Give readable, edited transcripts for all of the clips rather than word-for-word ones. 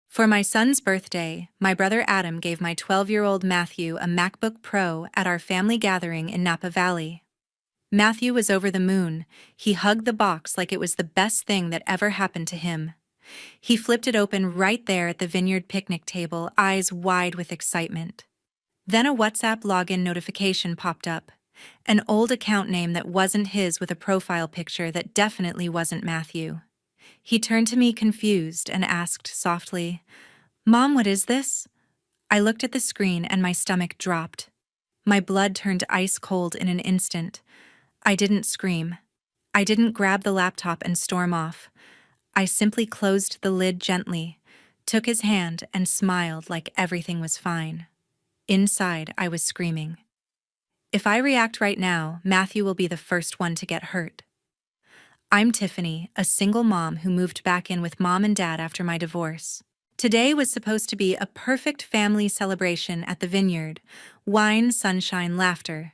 For my son's birthday, my brother Adam gave my 12-year-old Matthew a MacBook Pro at our family gathering in Napa Valley. Matthew was over the moon. He hugged the box like it was the best thing that ever happened to him. He flipped it open right there at the vineyard picnic table, eyes wide with excitement. Then a WhatsApp login notification popped up. An old account name that wasn't his with a profile picture that definitely wasn't Matthew. He turned to me confused and asked softly, "Mom, what is this?" I looked at the screen and my stomach dropped. My blood turned ice cold in an instant. I didn't scream. I didn't grab the laptop and storm off. I simply closed the lid gently, took his hand and smiled like everything was fine. Inside, I was screaming. If I react right now, Matthew will be the first one to get hurt. I'm Tiffany, a single mom who moved back in with mom and dad after my divorce. Today was supposed to be a perfect family celebration at the vineyard, wine, sunshine, laughter.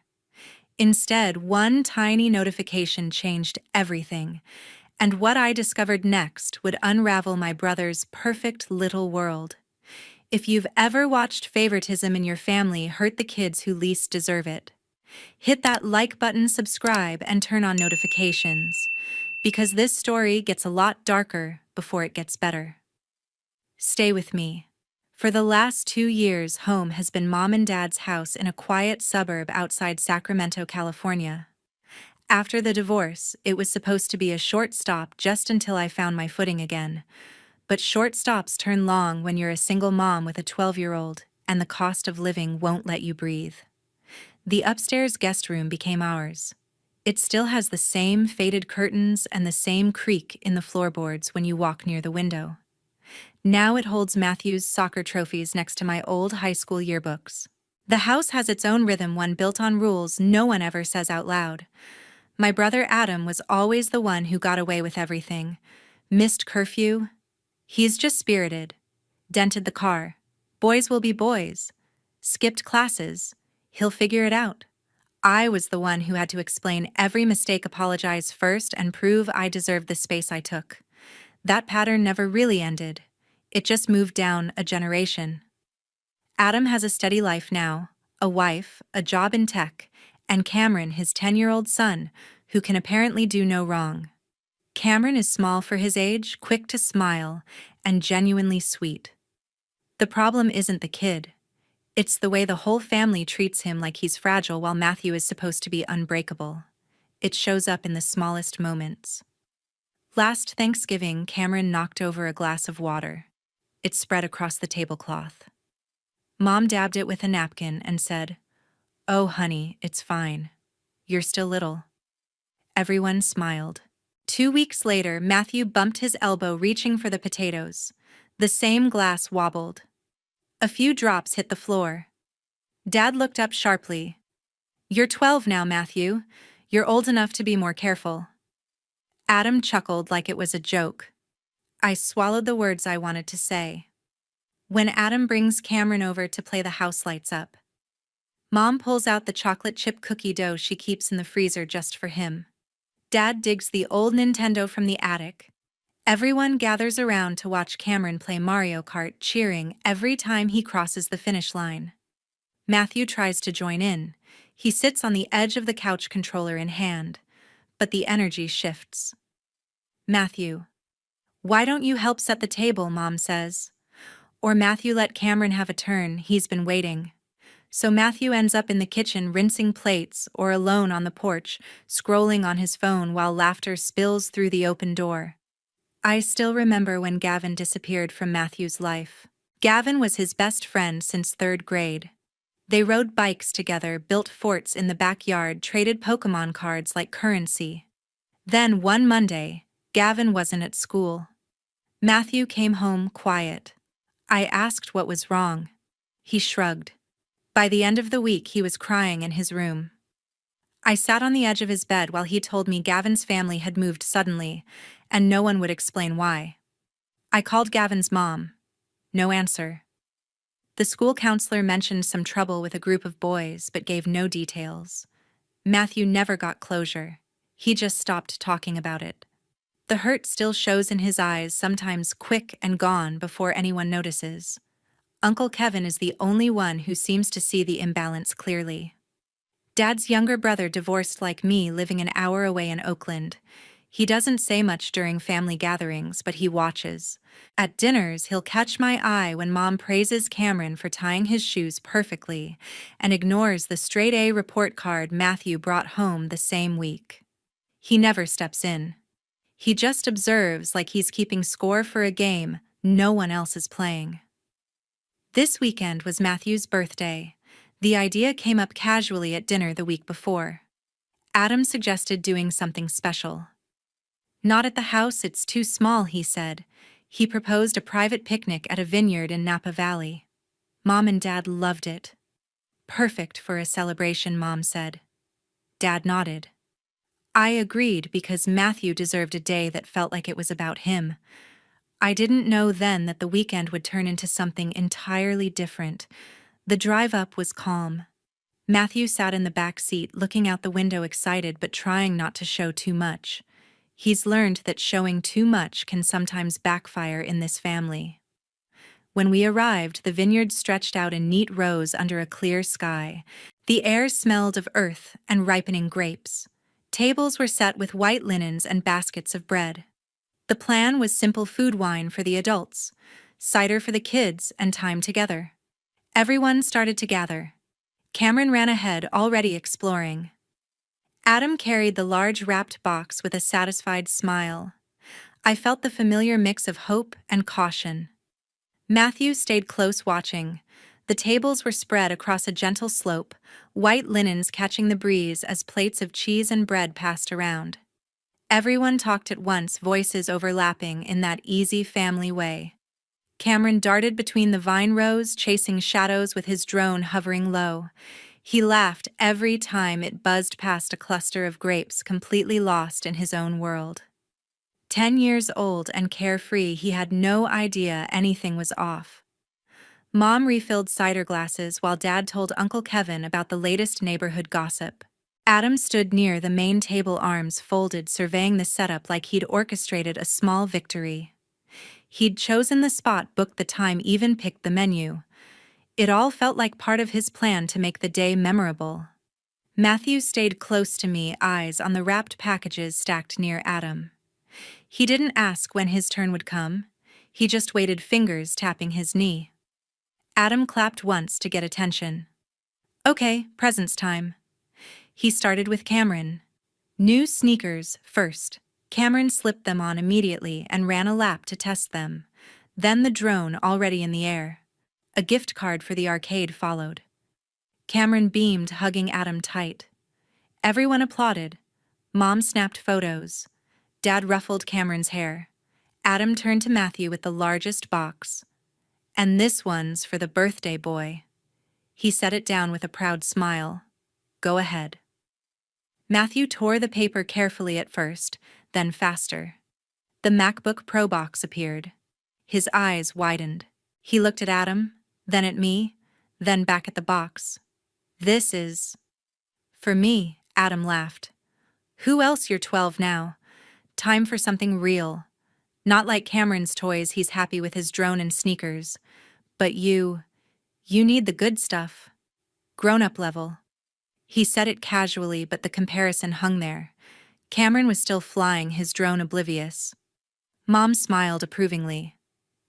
Instead, one tiny notification changed everything, and what I discovered next would unravel my brother's perfect little world. If you've ever watched favoritism in your family hurt the kids who least deserve it, hit that like button, subscribe, and turn on notifications, because this story gets a lot darker before it gets better. Stay with me. For the last 2 years, home has been mom and dad's house in a quiet suburb outside Sacramento, California. After the divorce, it was supposed to be a short stop just until I found my footing again. But short stops turn long when you're a single mom with a 12-year-old, and the cost of living won't let you breathe. The upstairs guest room became ours. It still has the same faded curtains and the same creak in the floorboards when you walk near the window. Now it holds Matthew's soccer trophies next to my old high school yearbooks. The house has its own rhythm, one built on rules no one ever says out loud. My brother Adam was always the one who got away with everything. Missed curfew. He's just spirited. Dented the car. Boys will be boys. Skipped classes. He'll figure it out. I was the one who had to explain every mistake, apologize first, and prove I deserved the space I took. That pattern never really ended. It just moved down a generation. Adam has a steady life now, a wife, a job in tech, and Cameron, his 10-year-old son, who can apparently do no wrong. Cameron is small for his age, quick to smile, and genuinely sweet. The problem isn't the kid. It's the way the whole family treats him like he's fragile while Matthew is supposed to be unbreakable. It shows up in the smallest moments. Last Thanksgiving, Cameron knocked over a glass of water. It spread across the tablecloth. Mom dabbed it with a napkin and said, "Oh, honey, it's fine. You're still little." Everyone smiled. 2 weeks later, Matthew bumped his elbow reaching for the potatoes. The same glass wobbled. A few drops hit the floor. Dad looked up sharply. "You're 12 now, Matthew. You're old enough to be more careful." Adam chuckled like it was a joke. I swallowed the words I wanted to say. When Adam brings Cameron over to play, the house lights up. Mom pulls out the chocolate chip cookie dough she keeps in the freezer just for him. Dad digs the old Nintendo from the attic. Everyone gathers around to watch Cameron play Mario Kart, cheering every time he crosses the finish line. Matthew tries to join in. He sits on the edge of the couch, controller in hand, but the energy shifts. "Matthew, why don't you help set the table?" Mom says. Or Matthew, let Cameron have a turn, he's been waiting. So Matthew ends up in the kitchen rinsing plates or alone on the porch, scrolling on his phone while laughter spills through the open door. I still remember when Gavin disappeared from Matthew's life. Gavin was his best friend since 3rd grade. They rode bikes together, built forts in the backyard, traded Pokemon cards like currency. Then one Monday, Gavin wasn't at school. Matthew came home quiet. I asked what was wrong. He shrugged. By the end of the week, he was crying in his room. I sat on the edge of his bed while he told me Gavin's family had moved suddenly, and no one would explain why. I called Gavin's mom. No answer. The school counselor mentioned some trouble with a group of boys, but gave no details. Matthew never got closure. He just stopped talking about it. The hurt still shows in his eyes, sometimes quick and gone before anyone notices. Uncle Kevin is the only one who seems to see the imbalance clearly. Dad's younger brother divorced like me, living an hour away in Oakland. He doesn't say much during family gatherings, but he watches. At dinners, he'll catch my eye when Mom praises Cameron for tying his shoes perfectly and ignores the straight-A report card Matthew brought home the same week. He never steps in. He just observes like he's keeping score for a game no one else is playing. This weekend was Matthew's birthday. The idea came up casually at dinner the week before. Adam suggested doing something special. Not at the house, it's too small, he said. He proposed a private picnic at a vineyard in Napa Valley. Mom and Dad loved it. Perfect for a celebration, Mom said. Dad nodded. I agreed because Matthew deserved a day that felt like it was about him. I didn't know then that the weekend would turn into something entirely different. The drive up was calm. Matthew sat in the back seat, looking out the window, excited but trying not to show too much. He's learned that showing too much can sometimes backfire in this family. When we arrived, the vineyard stretched out in neat rows under a clear sky. The air smelled of earth and ripening grapes. Tables were set with white linens and baskets of bread. The plan was simple: food wine for the adults, cider for the kids, and time together. Everyone started to gather. Cameron ran ahead, already exploring. Adam carried the large wrapped box with a satisfied smile. I felt the familiar mix of hope and caution. Matthew stayed close, watching. The tables were spread across a gentle slope, white linens catching the breeze as plates of cheese and bread passed around. Everyone talked at once, voices overlapping in that easy family way. Cameron darted between the vine rows, chasing shadows with his drone hovering low. He laughed every time it buzzed past a cluster of grapes, completely lost in his own world. 10 years old and carefree, he had no idea anything was off. Mom refilled cider glasses while Dad told Uncle Kevin about the latest neighborhood gossip. Adam stood near the main table, arms folded, surveying the setup like he'd orchestrated a small victory. He'd chosen the spot, booked the time, even picked the menu. It all felt like part of his plan to make the day memorable. Matthew stayed close to me, eyes on the wrapped packages stacked near Adam. He didn't ask when his turn would come. He just waited, fingers tapping his knee. Adam clapped once to get attention. Okay, presents time. He started with Cameron. New sneakers first. Cameron slipped them on immediately and ran a lap to test them. Then the drone, already in the air. A gift card for the arcade followed. Cameron beamed, hugging Adam tight. Everyone applauded. Mom snapped photos. Dad ruffled Cameron's hair. Adam turned to Matthew with the largest box. And this one's for the birthday boy. He set it down with a proud smile. Go ahead. Matthew tore the paper carefully at first, then faster. The MacBook Pro box appeared. His eyes widened. He looked at Adam, then at me, then back at the box. This is... for me, Adam laughed. Who else? You're 12 now. Time for something real. Not like Cameron's toys, he's happy with his drone and sneakers. But you need the good stuff. Grown-up level. He said it casually, but the comparison hung there. Cameron was still flying his drone, oblivious. Mom smiled approvingly.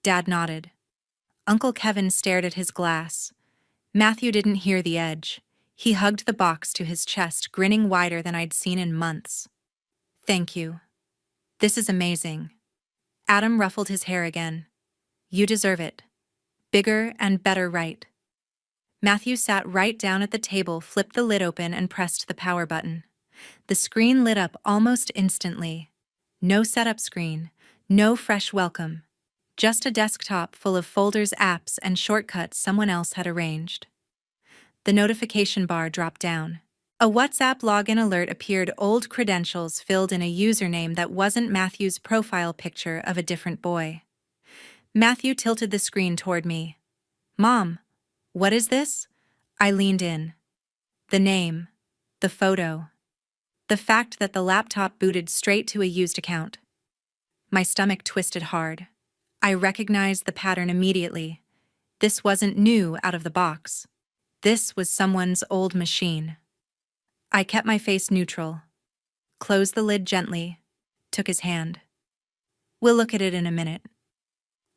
Dad nodded. Uncle Kevin stared at his glass. Matthew didn't hear the edge. He hugged the box to his chest, grinning wider than I'd seen in months. Thank you. This is amazing. Adam ruffled his hair again. You deserve it. Bigger and better, right? Matthew sat right down at the table, flipped the lid open, and pressed the power button. The screen lit up almost instantly. No setup screen, no fresh welcome. Just a desktop full of folders, apps, and shortcuts someone else had arranged. The notification bar dropped down. A WhatsApp login alert appeared, old credentials filled in, a username that wasn't Matthew's profile picture, of a different boy. Matthew tilted the screen toward me. Mom, what is this? I leaned in. The name, the photo, the fact that the laptop booted straight to a used account. My stomach twisted hard. I recognized the pattern immediately. This wasn't new out of the box. This was someone's old machine. I kept my face neutral, closed the lid gently, took his hand. "We'll look at it in a minute.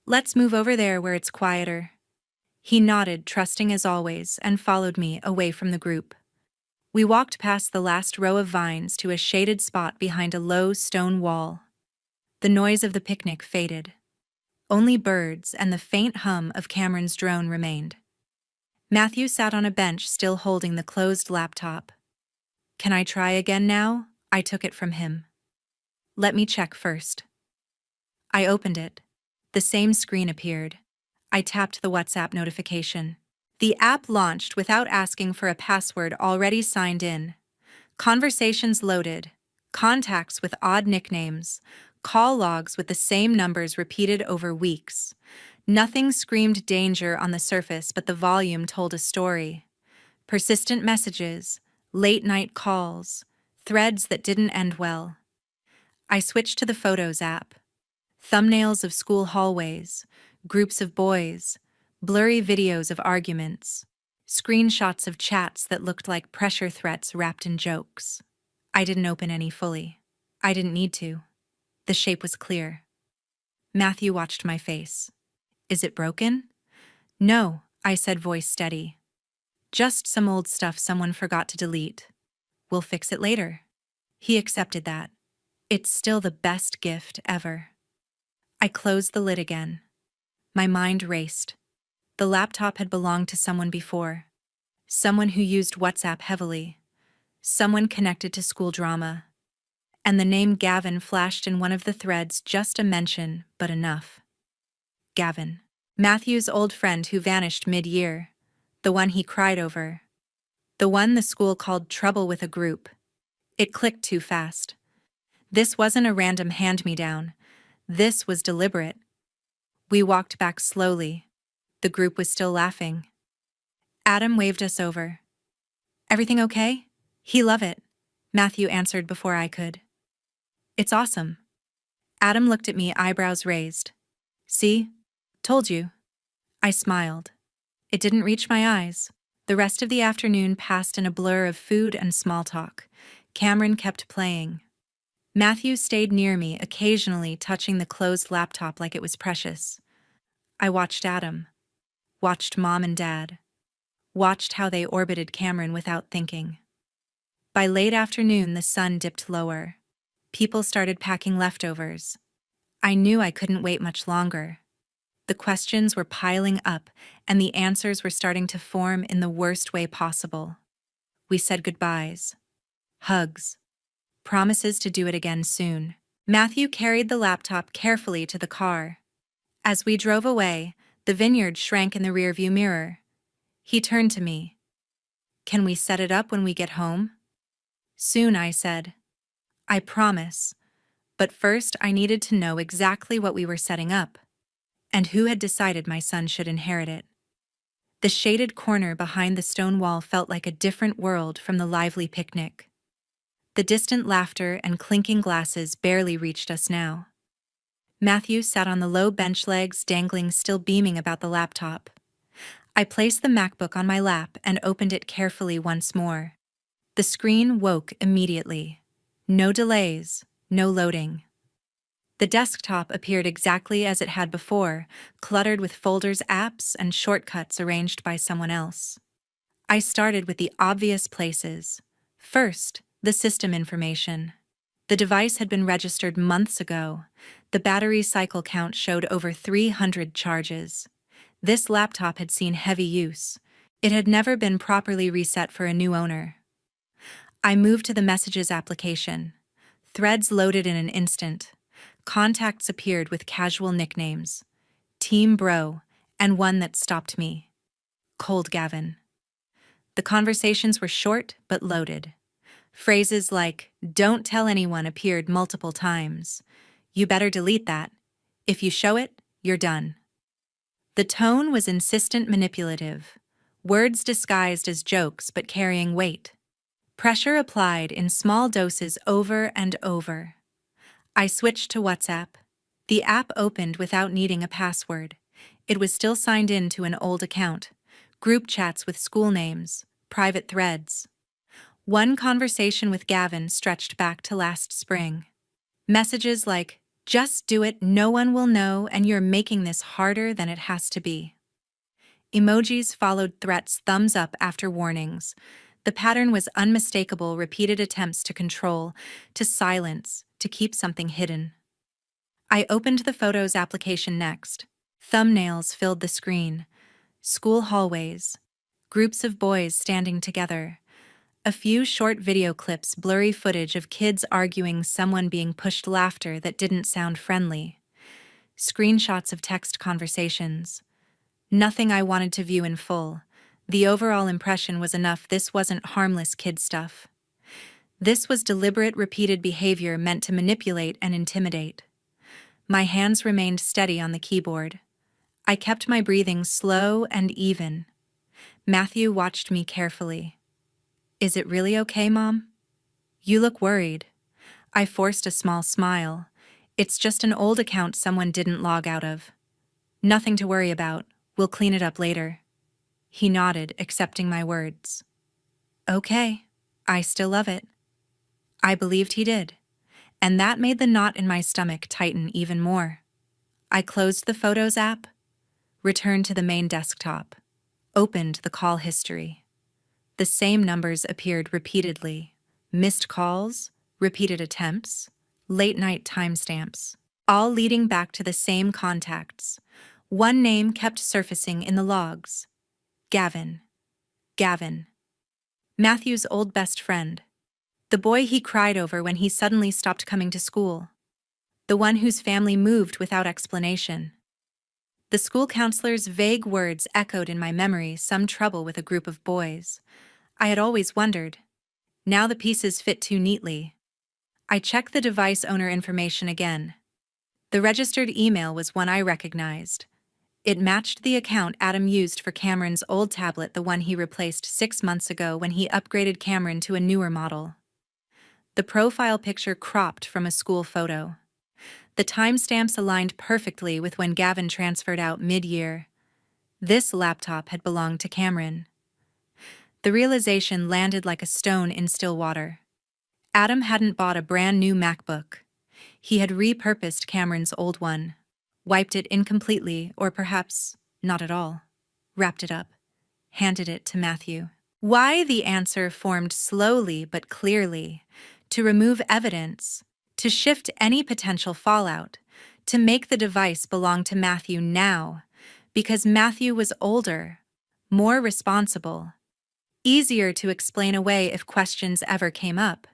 Let's move over there where it's quieter." He nodded, trusting as always, and followed me away from the group. We walked past the last row of vines to a shaded spot behind a low stone wall. The noise of the picnic faded. Only birds and the faint hum of Cameron's drone remained. Matthew sat on a bench, still holding the closed laptop. "Can I try again now?" I took it from him. "Let me check first." I opened it. The same screen appeared. I tapped the WhatsApp notification. The app launched without asking for a password, already signed in. Conversations loaded, contacts with odd nicknames, call logs with the same numbers repeated over weeks. Nothing screamed danger on the surface, but the volume told a story. Persistent messages, late-night calls, threads that didn't end well. I switched to the Photos app. Thumbnails of school hallways, groups of boys, blurry videos of arguments, screenshots of chats that looked like pressure threats wrapped in jokes. I didn't open any fully. I didn't need to. The shape was clear. Matthew watched my face. "Is it broken?" "No," I said, voice steady. "Just some old stuff someone forgot to delete. We'll fix it later." He accepted that. It's still the best gift ever. I closed the lid again. My mind raced. The laptop had belonged to someone before. Someone who used WhatsApp heavily. Someone connected to school drama. And the name Gavin flashed in one of the threads, just a mention, but enough. Gavin. Matthew's old friend who vanished mid-year. The one he cried over. The one the school called trouble with a group. It clicked too fast. This wasn't a random hand-me-down. This was deliberate. We walked back slowly. The group was still laughing. Adam waved us over. "Everything okay?" "He love it," Matthew answered before I could. "It's awesome." Adam looked at me, eyebrows raised. "See? Told you." I smiled. It didn't reach my eyes. The rest of the afternoon passed in a blur of food and small talk. Cameron kept playing. Matthew stayed near me, occasionally touching the closed laptop like it was precious. I watched Adam. Watched Mom and Dad. Watched how they orbited Cameron without thinking. By late afternoon, the sun dipped lower. People started packing leftovers. I knew I couldn't wait much longer. The questions were piling up, and the answers were starting to form in the worst way possible. We said goodbyes. Hugs. Promises to do it again soon. Matthew carried the laptop carefully to the car. As we drove away, the vineyard shrank in the rearview mirror. He turned to me. "Can we set it up when we get home?" "Soon," I said. "I promise. But first I needed to know exactly what we were setting up, and who had decided my son should inherit it." The shaded corner behind the stone wall felt like a different world from the lively picnic. The distant laughter and clinking glasses barely reached us now. Matthew sat on the low bench, legs dangling, still beaming about the laptop. I placed the MacBook on my lap and opened it carefully once more. The screen woke immediately. No delays, no loading. The desktop appeared exactly as it had before, cluttered with folders, apps, and shortcuts arranged by someone else. I started with the obvious places. First, the system information. The device had been registered months ago. The battery cycle count showed over 300 charges. This laptop had seen heavy use. It had never been properly reset for a new owner. I moved to the Messages application. Threads loaded in an instant. Contacts appeared with casual nicknames. Team Bro, and one that stopped me. Cold Gavin. The conversations were short but loaded. Phrases like, "Don't tell anyone," appeared multiple times. "You better delete that. If you show it, you're done." The tone was insistent, manipulative. Words disguised as jokes but carrying weight. Pressure applied in small doses over and over. I switched to WhatsApp. The app opened without needing a password. It was still signed in to an old account. Group chats with school names, private threads. One conversation with Gavin stretched back to last spring. Messages like, "Just do it, no one will know, and you're making this harder than it has to be." Emojis followed threats, thumbs up after warnings. The pattern was unmistakable: repeated attempts to control, to silence, to keep something hidden. I opened the Photos application next. Thumbnails filled the screen. School hallways. Groups of boys standing together. A few short video clips, blurry footage of kids arguing, someone being pushed, laughter that didn't sound friendly. Screenshots of text conversations. Nothing I wanted to view in full. The overall impression was enough: this wasn't harmless kid stuff. This was deliberate, repeated behavior meant to manipulate and intimidate. My hands remained steady on the keyboard. I kept my breathing slow and even. Matthew watched me carefully. "Is it really okay, Mom? You look worried." I forced a small smile. "It's just an old account someone didn't log out of. Nothing to worry about. We'll clean it up later." He nodded, accepting my words. "Okay, I still love it." I believed he did, and that made the knot in my stomach tighten even more. I closed the Photos app, returned to the main desktop, opened the call history. The same numbers appeared repeatedly: missed calls, repeated attempts, late-night timestamps, all leading back to the same contacts. One name kept surfacing in the logs: Gavin. Gavin. Matthew's old best friend. The boy he cried over when he suddenly stopped coming to school. The one whose family moved without explanation. The school counselor's vague words echoed in my memory: some trouble with a group of boys. I had always wondered. Now the pieces fit too neatly. I checked the device owner information again. The registered email was one I recognized. It matched the account Adam used for Cameron's old tablet, the one he replaced 6 months ago when he upgraded Cameron to a newer model. The profile picture cropped from a school photo. The timestamps aligned perfectly with when Gavin transferred out mid-year. This laptop had belonged to Cameron. The realization landed like a stone in still water. Adam hadn't bought a brand new MacBook. He had repurposed Cameron's old one, wiped it incompletely, or perhaps not at all, wrapped it up, handed it to Matthew. Why? The answer formed slowly but clearly: to remove evidence, to shift any potential fallout, to make the device belong to Matthew now, because Matthew was older, more responsible, easier to explain away if questions ever came up.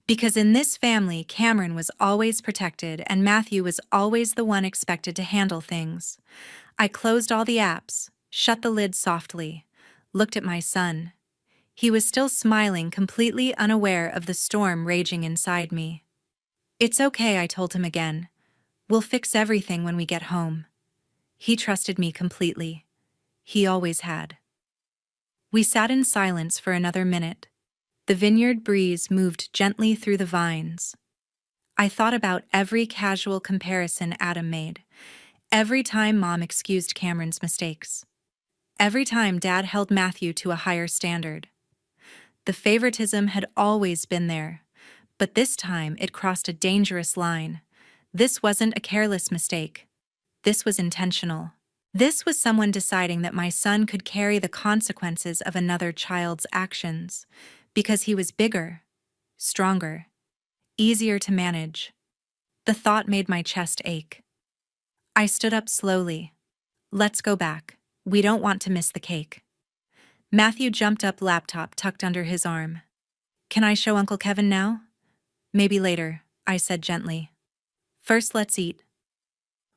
Because in this family, Cameron was always protected and Matthew was always the one expected to handle things. I closed all the apps, shut the lid softly, looked at my son. He was still smiling, completely unaware of the storm raging inside me. "It's okay," I told him again. "We'll fix everything when we get home." He trusted me completely. He always had. We sat in silence for another minute. The vineyard breeze moved gently through the vines. I thought about every casual comparison Adam made, every time Mom excused Cameron's mistakes, every time Dad held Matthew to a higher standard. The favoritism had always been there, but this time it crossed a dangerous line. This wasn't a careless mistake. This was intentional. This was someone deciding that my son could carry the consequences of another child's actions, because he was bigger, stronger, easier to manage. The thought made my chest ache. I stood up slowly. "Let's go back. We don't want to miss the cake." Matthew jumped up, laptop tucked under his arm. "Can I show Uncle Kevin now?" "Maybe later," I said gently. "First, let's eat."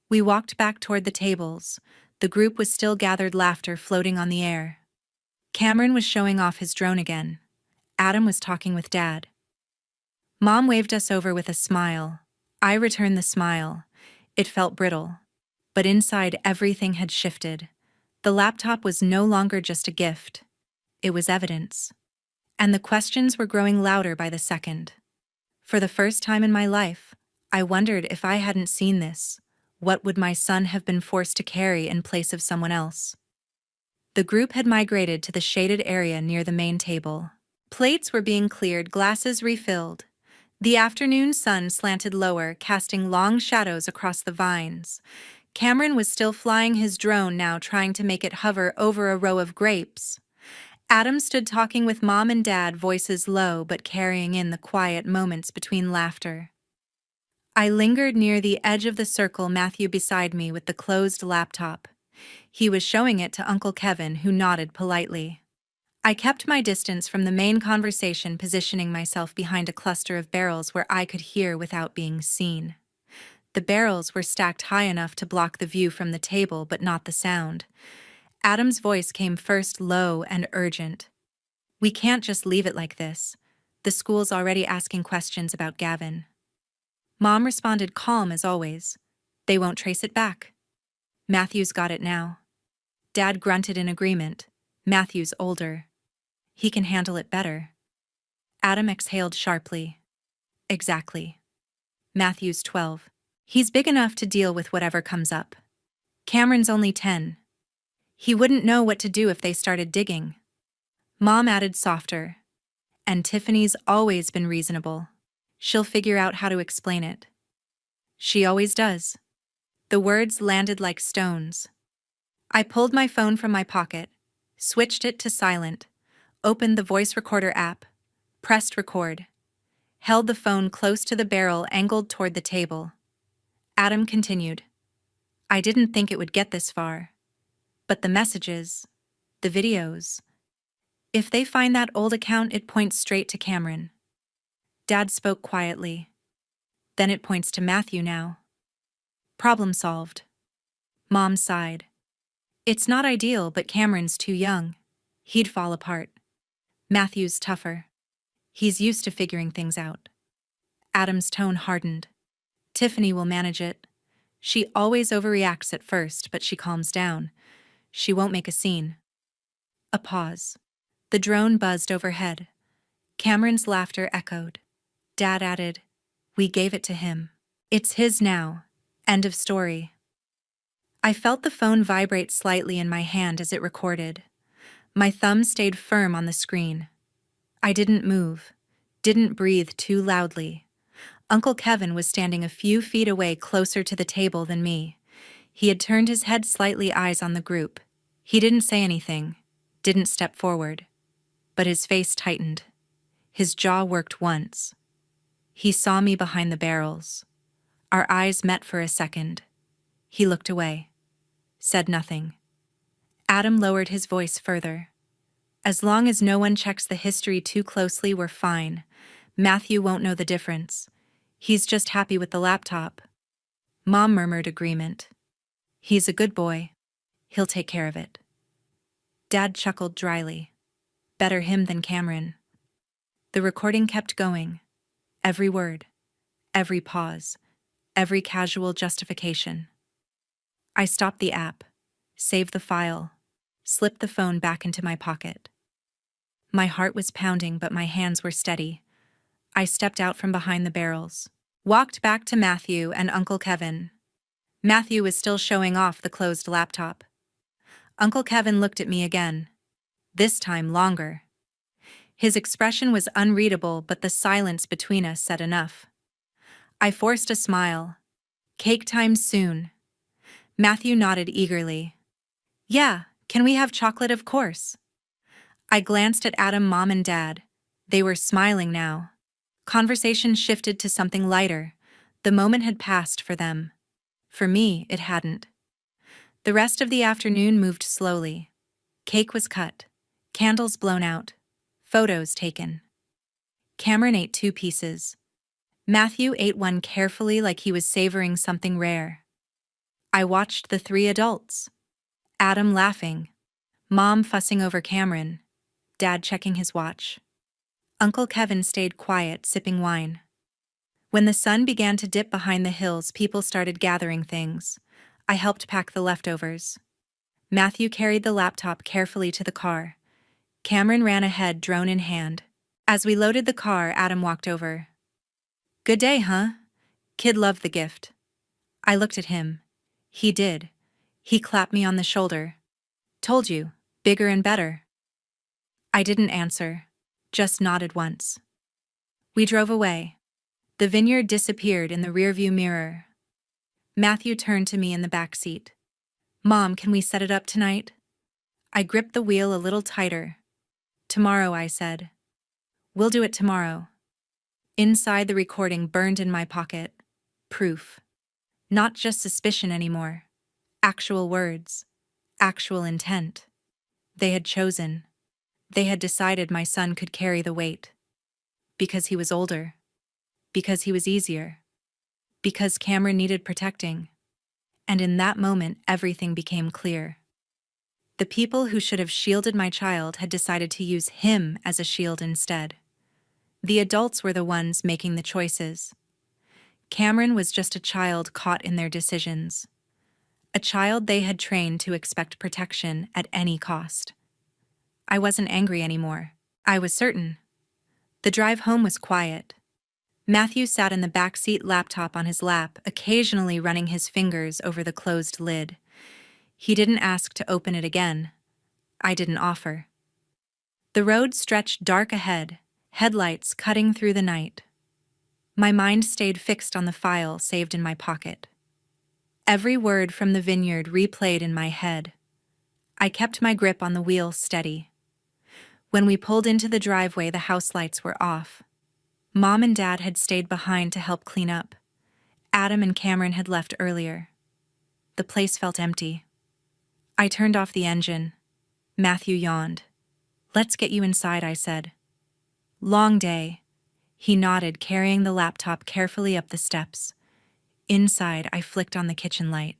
We walked back toward the tables. The group was still gathered, laughter floating on the air. Cameron was showing off his drone again. Adam was talking with Dad. Mom waved us over with a smile. I returned the smile. It felt brittle. But inside, everything had shifted. The laptop was no longer just a gift. It was evidence. And the questions were growing louder by the second. For the first time in my life, I wondered if I hadn't seen this, What would my son have been forced to carry in place of someone else? The group had migrated to the shaded area near the main table. Plates were being cleared, glasses refilled. The afternoon sun slanted lower, casting long shadows across the vines. Cameron was still flying his drone now, trying to make it hover over a row of grapes. Adam stood talking with Mom and Dad, voices low but carrying in the quiet moments between laughter. I lingered near the edge of the circle, Matthew beside me with the closed laptop. He was showing it to Uncle Kevin, who nodded politely. I kept my distance from the main conversation, positioning myself behind a cluster of barrels where I could hear without being seen. The barrels were stacked high enough to block the view from the table, but not the sound. Adam's voice came first, low and urgent. "We can't just leave it like this. The school's already asking questions about Gavin." Mom responded, calm as always. "They won't trace it back." Matthew's got it now. Dad grunted in agreement. Matthew's older. He can handle it better. Adam exhaled sharply. Exactly. Matthew's 12. He's big enough to deal with whatever comes up. Cameron's only 10. He wouldn't know what to do if they started digging. Mom added softer. And Tiffany's always been reasonable. She'll figure out how to explain it. She always does. The words landed like stones. I pulled my phone from my pocket, switched it to silent, opened the voice recorder app, pressed record, held the phone close to the barrel angled toward the table. Adam continued. "I didn't think it would get this far. But the messages, the videos. If they find that old account, it points straight to Cameron." Dad spoke quietly. "Then it points to Matthew now." Problem solved. Mom sighed. "It's not ideal, but Cameron's too young. He'd fall apart. Matthew's tougher. He's used to figuring things out." Adam's tone hardened. "Tiffany will manage it. She always overreacts at first, but she calms down. She won't make a scene." A pause. The drone buzzed overhead. Cameron's laughter echoed. Dad added, "We gave it to him. It's his now. End of story." I felt the phone vibrate slightly in my hand as it recorded. My thumb stayed firm on the screen. I didn't move, didn't breathe too loudly. Uncle Kevin was standing a few feet away, closer to the table than me. He had turned his head slightly, eyes on the group. He didn't say anything, didn't step forward. But his face tightened. His jaw worked once. He saw me behind the barrels. Our eyes met for a second. He looked away. Said nothing. Adam lowered his voice further. "As long as no one checks the history too closely, we're fine. Matthew won't know the difference. He's just happy with the laptop." Mom murmured agreement. "He's a good boy. He'll take care of it." Dad chuckled dryly. "Better him than Cameron." The recording kept going. Every word, every pause, every casual justification. I stopped the app, saved the file, slipped the phone back into my pocket. My heart was pounding, but my hands were steady. I stepped out from behind the barrels, walked back to Matthew and Uncle Kevin. Matthew was still showing off the closed laptop. Uncle Kevin looked at me again, this time longer. His expression was unreadable, but the silence between us said enough. I forced a smile. "Cake time soon." Matthew nodded eagerly. "Yeah, can we have chocolate? Of course." I glanced at Adam, Mom, and Dad. They were smiling now. Conversation shifted to something lighter. The moment had passed for them. For me, it hadn't. The rest of the afternoon moved slowly. Cake was cut, candles blown out, photos taken. Cameron ate 2 pieces. Matthew ate one carefully, like he was savoring something rare. I watched the 3 adults. Adam laughing, Mom fussing over Cameron, Dad checking his watch. Uncle Kevin stayed quiet, sipping wine. When the sun began to dip behind the hills, people started gathering things. I helped pack the leftovers. Matthew carried the laptop carefully to the car. Cameron ran ahead, drone in hand. As we loaded the car, Adam walked over. "Good day, huh?" Kid loved the gift. I looked at him. He did. He clapped me on the shoulder. Told you, bigger and better. I didn't answer, just nodded once. We drove away. The vineyard disappeared in the rearview mirror. Matthew turned to me in the back seat. Mom, can we set it up tonight? I gripped the wheel a little tighter. Tomorrow, I said. We'll do it tomorrow. Inside, the recording burned in my pocket. Proof. Not just suspicion anymore. Actual words. Actual intent. They had chosen. They had decided my son could carry the weight. Because he was older. Because he was easier. Because Cameron needed protecting. And in that moment, everything became clear. The people who should have shielded my child had decided to use him as a shield instead. The adults were the ones making the choices. Cameron was just a child caught in their decisions. A child they had trained to expect protection at any cost. I wasn't angry anymore. I was certain. The drive home was quiet. Matthew sat in the backseat, laptop on his lap, occasionally running his fingers over the closed lid. He didn't ask to open it again. I didn't offer. The road stretched dark ahead, headlights cutting through the night. My mind stayed fixed on the file saved in my pocket. Every word from the vineyard replayed in my head. I kept my grip on the wheel steady. When we pulled into the driveway, the house lights were off. Mom and Dad had stayed behind to help clean up. Adam and Cameron had left earlier. The place felt empty. I turned off the engine. Matthew yawned. Let's get you inside, I said. Long day. He nodded, carrying the laptop carefully up the steps. Inside, I flicked on the kitchen light.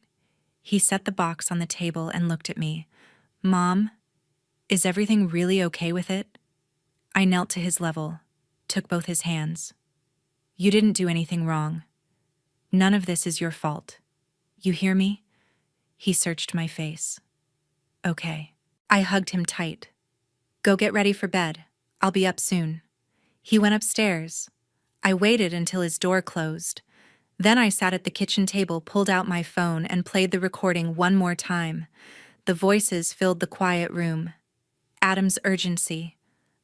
He set the box on the table and looked at me. Mom, is everything really okay with it? I knelt to his level, took both his hands. You didn't do anything wrong. None of this is your fault. You hear me? He searched my face. Okay. I hugged him tight. Go get ready for bed. I'll be up soon. He went upstairs. I waited until his door closed. Then I sat at the kitchen table, pulled out my phone, and played the recording one more time. The voices filled the quiet room. Adam's urgency,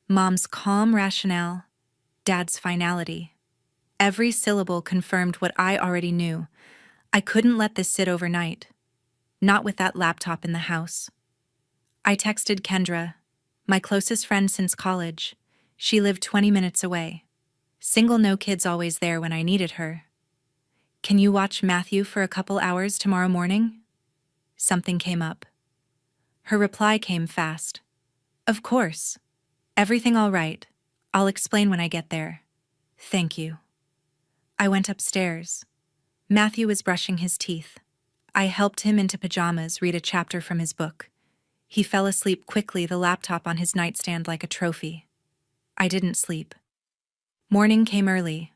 Mom's calm rationale, Dad's finality. Every syllable confirmed what I already knew. I couldn't let this sit overnight. Not with that laptop in the house. I texted Kendra, my closest friend since college. She lived 20 minutes away. Single, no kids, always there when I needed her. Can you watch Matthew for a couple hours tomorrow morning? Something came up. Her reply came fast. Of course. Everything all right. I'll explain when I get there. Thank you. I went upstairs. Matthew was brushing his teeth. I helped him into pajamas read a chapter from his book. He fell asleep quickly, the laptop on his nightstand like a trophy. I didn't sleep. Morning came early.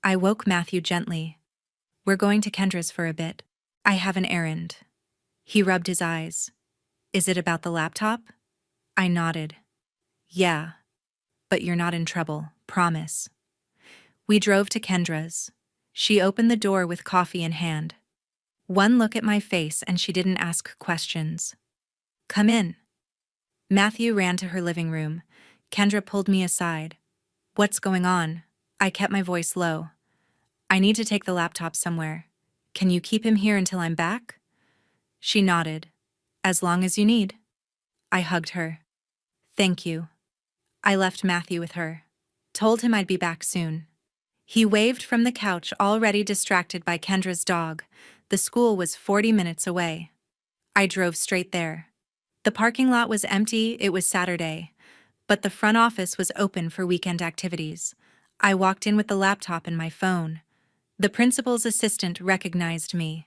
I woke Matthew gently. We're going to Kendra's for a bit. I have an errand. He rubbed his eyes. Is it about the laptop? I nodded. Yeah, but you're not in trouble, promise. We drove to Kendra's. She opened the door with coffee in hand. One look at my face and she didn't ask questions. Come in. Matthew ran to her living room. Kendra pulled me aside. What's going on? I kept my voice low. I need to take the laptop somewhere. Can you keep him here until I'm back? She nodded. As long as you need. I hugged her. Thank you. I left Matthew with her. Told him I'd be back soon. He waved from the couch, already distracted by Kendra's dog. The school was 40 minutes away. I drove straight there. The parking lot was empty, it was Saturday, but the front office was open for weekend activities. I walked in with the laptop and my phone. The principal's assistant recognized me.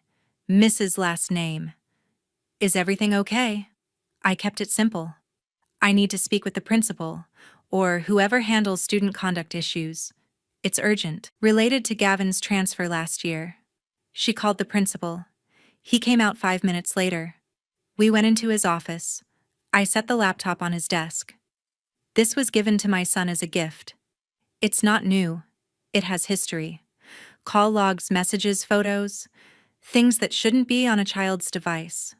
Mrs. last name. Is everything okay? I kept it simple. I need to speak with the principal, or whoever handles student conduct issues. It's urgent, related to Gavin's transfer last year. She called the principal. He came out 5 minutes later. We went into his office. I set the laptop on his desk. This was given to my son as a gift. It's not new. It has history. Call logs, messages, photos. Things that shouldn't be on a child's device.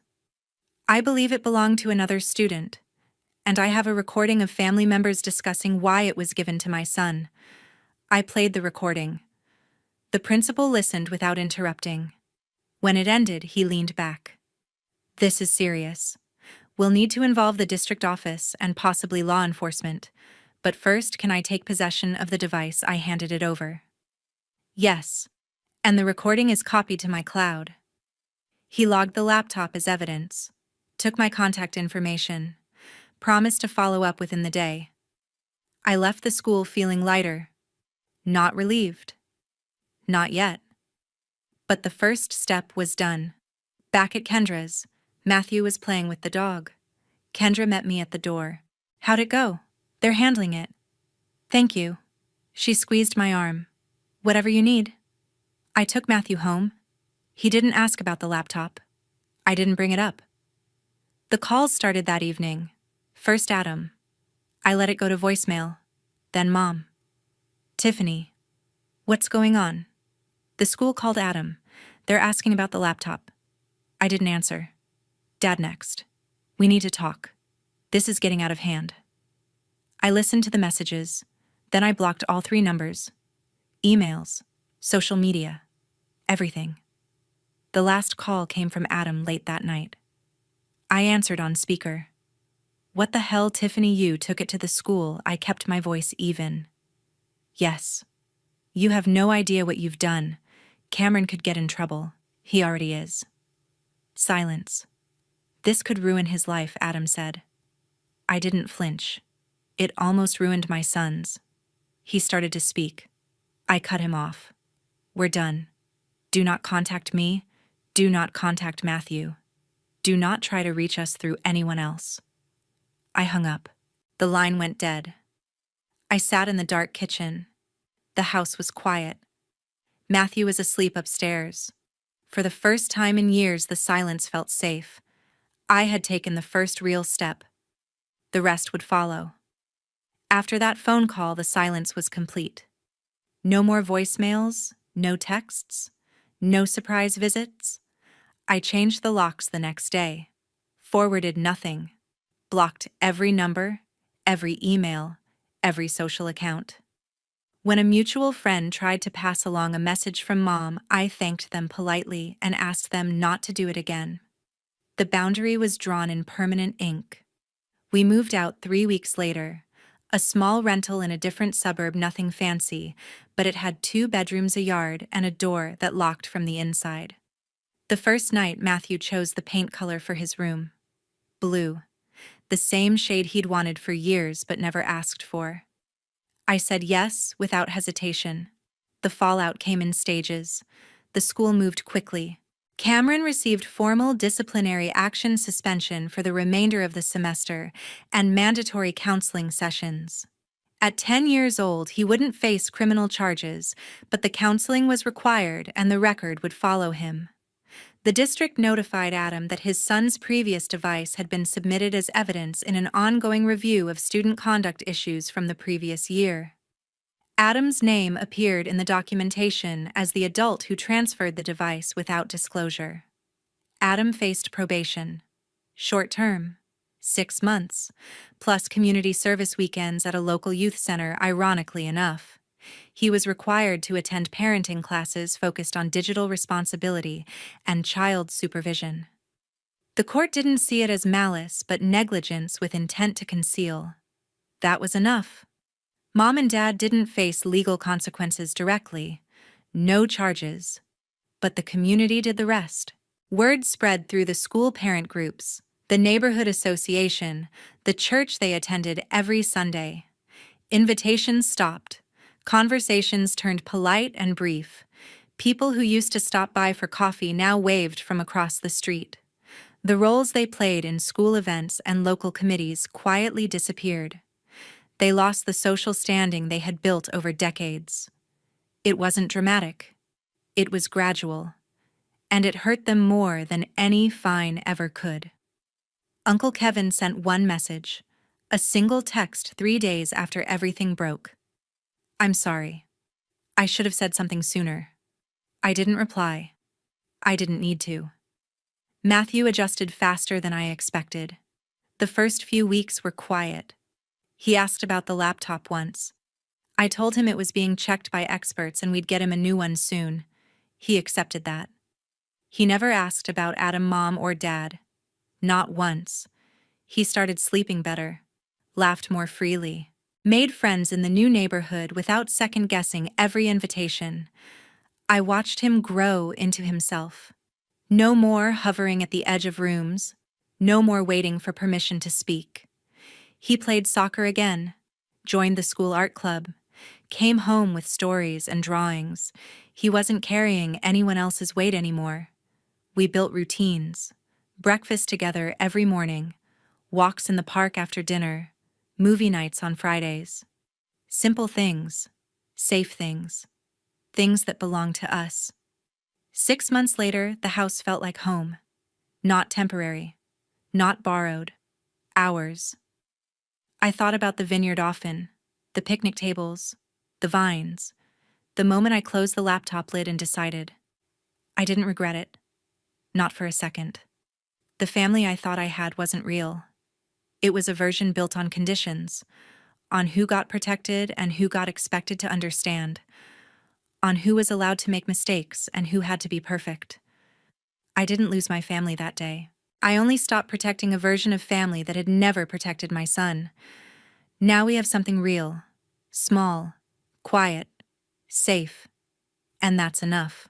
I believe it belonged to another student, and I have a recording of family members discussing why it was given to my son. I played the recording. The principal listened without interrupting. When it ended, he leaned back. This is serious. We'll need to involve the district office and possibly law enforcement. But first, can I take possession of the device I handed it over? Yes. And the recording is copied to my cloud. He logged the laptop as evidence, took my contact information, promised to follow up within the day. I left the school feeling lighter. Not relieved. Not yet. But the first step was done. Back at Kendra's, Matthew was playing with the dog. Kendra met me at the door. How'd it go? They're handling it. Thank you. She squeezed my arm. Whatever you need. I took Matthew home. He didn't ask about the laptop. I didn't bring it up. The calls started that evening. First Adam. I let it go to voicemail. Then Mom. Tiffany. What's going on? The school called Adam. They're asking about the laptop. I didn't answer. Dad next. We need to talk. This is getting out of hand. I listened to the messages. Then I blocked all 3 numbers. Emails. Social media. Everything. The last call came from Adam late that night. I answered on speaker. What the hell, Tiffany? You took it to the school. I kept my voice even. Yes. You have no idea what you've done. Cameron could get in trouble. He already is. Silence. This could ruin his life, Adam said. I didn't flinch. It almost ruined my son's. He started to speak. I cut him off. We're done. Do not contact me. Do not contact Matthew. Do not try to reach us through anyone else. I hung up. The line went dead. I sat in the dark kitchen. The house was quiet. Matthew was asleep upstairs. For the first time in years, the silence felt safe. I had taken the first real step. The rest would follow. After that phone call, the silence was complete. No more voicemails, no texts, no surprise visits. I changed the locks the next day, forwarded nothing, blocked every number, every email, every social account. When a mutual friend tried to pass along a message from Mom, I thanked them politely and asked them not to do it again. The boundary was drawn in permanent ink. We moved out 3 weeks later. A small rental in a different suburb, nothing fancy, but it had 2 bedrooms, a yard, and a door that locked from the inside. The first night, Matthew chose the paint color for his room. Blue. The same shade he'd wanted for years but never asked for. I said yes without hesitation. The fallout came in stages. The school moved quickly. Cameron received formal disciplinary action suspension for the remainder of the semester and mandatory counseling sessions. At 10 years old, he wouldn't face criminal charges, but the counseling was required and the record would follow him. The district notified Adam that his son's previous device had been submitted as evidence in an ongoing review of student conduct issues from the previous year. Adam's name appeared in the documentation as the adult who transferred the device without disclosure. Adam faced probation. Short term, 6 months, plus community service weekends at a local youth center, ironically enough. He was required to attend parenting classes focused on digital responsibility and child supervision. The court didn't see it as malice but negligence with intent to conceal. That was enough. Mom and Dad didn't face legal consequences directly, no charges, but the community did the rest. Word spread through the school parent groups, the neighborhood association, the church they attended every Sunday. Invitations stopped. Conversations turned polite and brief. People who used to stop by for coffee now waved from across the street. The roles they played in school events and local committees quietly disappeared. They lost the social standing they had built over decades. It wasn't dramatic. It was gradual. And it hurt them more than any fine ever could. Uncle Kevin sent one message, a single text 3 days after everything broke. I'm sorry. I should have said something sooner. I didn't reply. I didn't need to. Matthew adjusted faster than I expected. The first few weeks were quiet. He asked about the laptop once. I told him it was being checked by experts and we'd get him a new one soon. He accepted that. He never asked about Adam, mom, or dad. Not once. He started sleeping better, laughed more freely, made friends in the new neighborhood without second-guessing every invitation. I watched him grow into himself. No more hovering at the edge of rooms. No more waiting for permission to speak. He played soccer again, joined the school art club, came home with stories and drawings. He wasn't carrying anyone else's weight anymore. We built routines. Breakfast together every morning, walks in the park after dinner, movie nights on Fridays. Simple things, safe things, things that belong to us. 6 months later, the house felt like home. Not temporary, not borrowed, ours. I thought about the vineyard often, the picnic tables, the vines. The moment I closed the laptop lid and decided, I didn't regret it. Not for a second. The family I thought I had wasn't real. It was a version built on conditions, on who got protected and who got expected to understand, on who was allowed to make mistakes and who had to be perfect. I didn't lose my family that day. I only stopped protecting a version of family that had never protected my son. Now we have something real, small, quiet, safe, and that's enough.